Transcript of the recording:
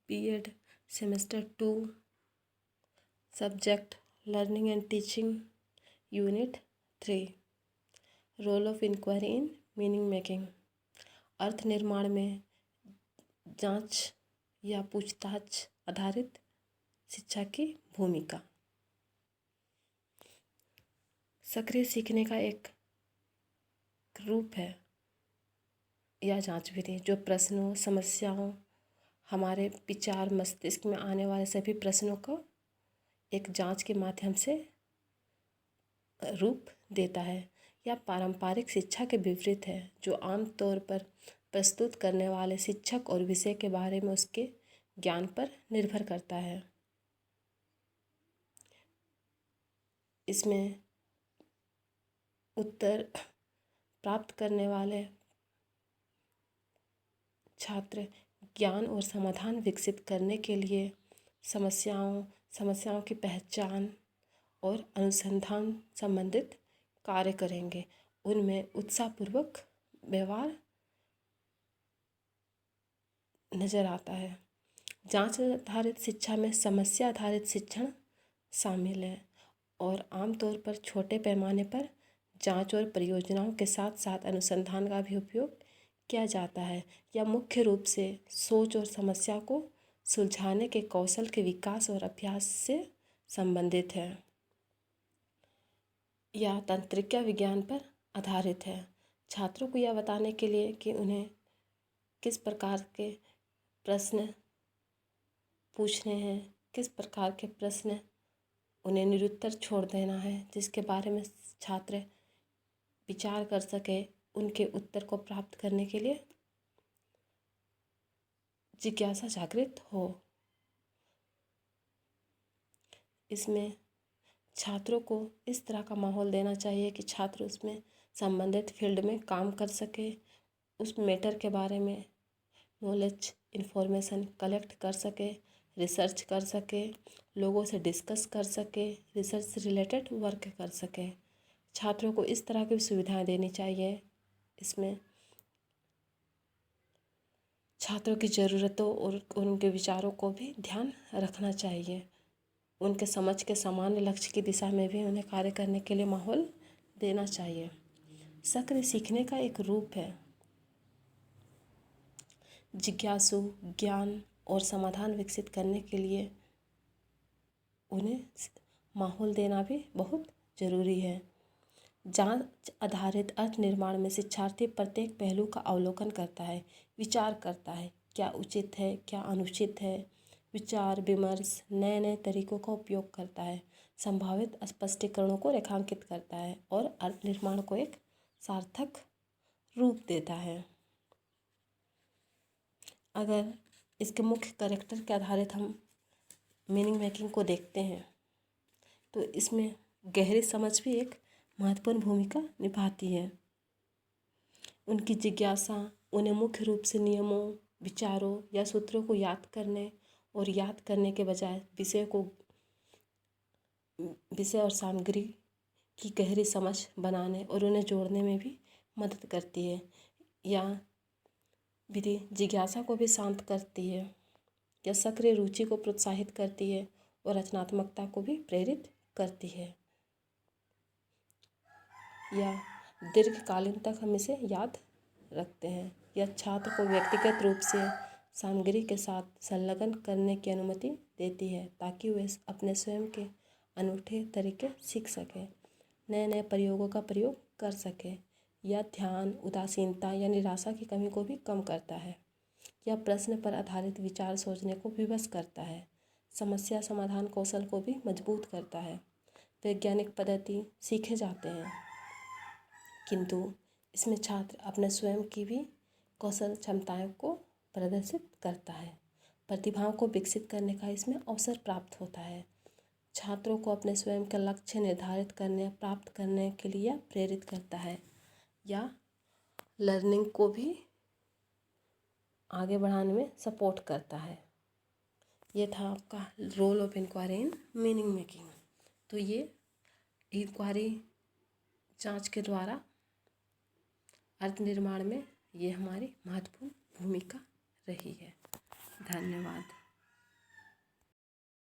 B.Ed Semester 2, Subject Learning and Teaching, Unit 3, Role of Inquiry in Meaning Making। अर्थ निर्माण में जांच या पूछताछ आधारित शिक्षा की भूमिका। सक्रिय सीखने का एक रूप है या जांच विधि जो प्रश्नों, समस्याओं, हमारे विचार मस्तिष्क में आने वाले सभी प्रश्नों को एक जांच के माध्यम से रूप देता है। यह पारंपरिक शिक्षा के विपरीत है जो आमतौर पर प्रस्तुत करने वाले शिक्षक और विषय के बारे में उसके ज्ञान पर निर्भर करता है। इसमें उत्तर प्राप्त करने वाले छात्र ज्ञान और समाधान विकसित करने के लिए समस्याओं की पहचान और अनुसंधान संबंधित कार्य करेंगे। उनमें उत्साहपूर्वक व्यवहार नज़र आता है। जांच आधारित शिक्षा में समस्या आधारित शिक्षण शामिल है और आमतौर पर छोटे पैमाने पर जांच और परियोजनाओं के साथ साथ अनुसंधान का भी उपयोग किया जाता है। यह मुख्य रूप से सोच और समस्या को सुलझाने के कौशल के विकास और अभ्यास से संबंधित है। यह तंत्रिका विज्ञान पर आधारित है। छात्रों को यह बताने के लिए कि उन्हें किस प्रकार के प्रश्न पूछने हैं, किस प्रकार के प्रश्न उन्हें निरुत्तर छोड़ देना है, जिसके बारे में छात्र विचार कर सके, उनके उत्तर को प्राप्त करने के लिए जिज्ञासा जागृत हो। इसमें छात्रों को इस तरह का माहौल देना चाहिए कि छात्र उसमें संबंधित फील्ड में काम कर सके, उस मैटर के बारे में नॉलेज इन्फॉर्मेशन कलेक्ट कर सके, रिसर्च कर सके, लोगों से डिस्कस कर सके, रिसर्च से रिलेटेड वर्क कर सके। छात्रों को इस तरह की सुविधाएं देनी चाहिए। इसमें छात्रों की ज़रूरतों और उनके विचारों को भी ध्यान रखना चाहिए। उनके समझ के सामान्य लक्ष्य की दिशा में भी उन्हें कार्य करने के लिए माहौल देना चाहिए। सक्रिय सीखने का एक रूप है जिज्ञासु ज्ञान और समाधान विकसित करने के लिए उन्हें माहौल देना भी बहुत ज़रूरी है। जांच आधारित अर्थ निर्माण में शिक्षार्थी प्रत्येक पहलू का अवलोकन करता है, विचार करता है, क्या उचित है, क्या अनुचित है, विचार विमर्श, नए नए तरीकों का उपयोग करता है, संभावित स्पष्टीकरणों को रेखांकित करता है और अर्थ निर्माण को एक सार्थक रूप देता है। अगर इसके मुख्य कैरेक्टर के आधारित हम मीनिंग मेकिंग को देखते हैं तो इसमें गहरी समझ भी एक महत्वपूर्ण भूमिका निभाती है। उनकी जिज्ञासा उन्हें मुख्य रूप से नियमों, विचारों या सूत्रों को याद करने के बजाय विषय और सामग्री की गहरी समझ बनाने और उन्हें जोड़ने में भी मदद करती है। या विधि जिज्ञासा को भी शांत करती है, या सक्रिय रुचि को प्रोत्साहित करती है और रचनात्मकता को भी प्रेरित करती है। या दीर्घकालीन तक हम इसे याद रखते हैं। यह छात्र को व्यक्तिगत रूप से सामग्री के साथ संलग्न करने की अनुमति देती है ताकि वे अपने स्वयं के अनूठे तरीके सीख सके, नए नए प्रयोगों का प्रयोग कर सके। यह ध्यान, उदासीनता या निराशा की कमी को भी कम करता है। यह प्रश्न पर आधारित विचार सोचने को विवश करता है, समस्या समाधान कौशल को भी मजबूत करता है। वैज्ञानिक पद्धति सीखे जाते हैं किंतु इसमें छात्र अपने स्वयं की भी कौशल क्षमताओं को प्रदर्शित करता है। प्रतिभाओं को विकसित करने का इसमें अवसर प्राप्त होता है। छात्रों को अपने स्वयं का लक्ष्य निर्धारित करने प्राप्त करने के लिए प्रेरित करता है या लर्निंग को भी आगे बढ़ाने में सपोर्ट करता है। ये था आपका role of inquiry in meaning making. तो ये इंक्वायरी जांच के द्वारा अर्थ निर्माण में ये हमारी महत्वपूर्ण भूमिका रही है। धन्यवाद।